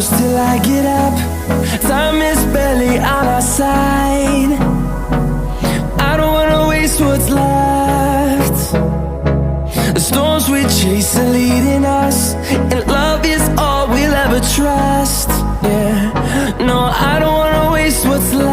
close till I get up. Time is barely on our side. I don't wanna waste what's left. The storms we chase are leading us, and love is all we'll ever trust. Yeah, no, I don't wanna waste what's left.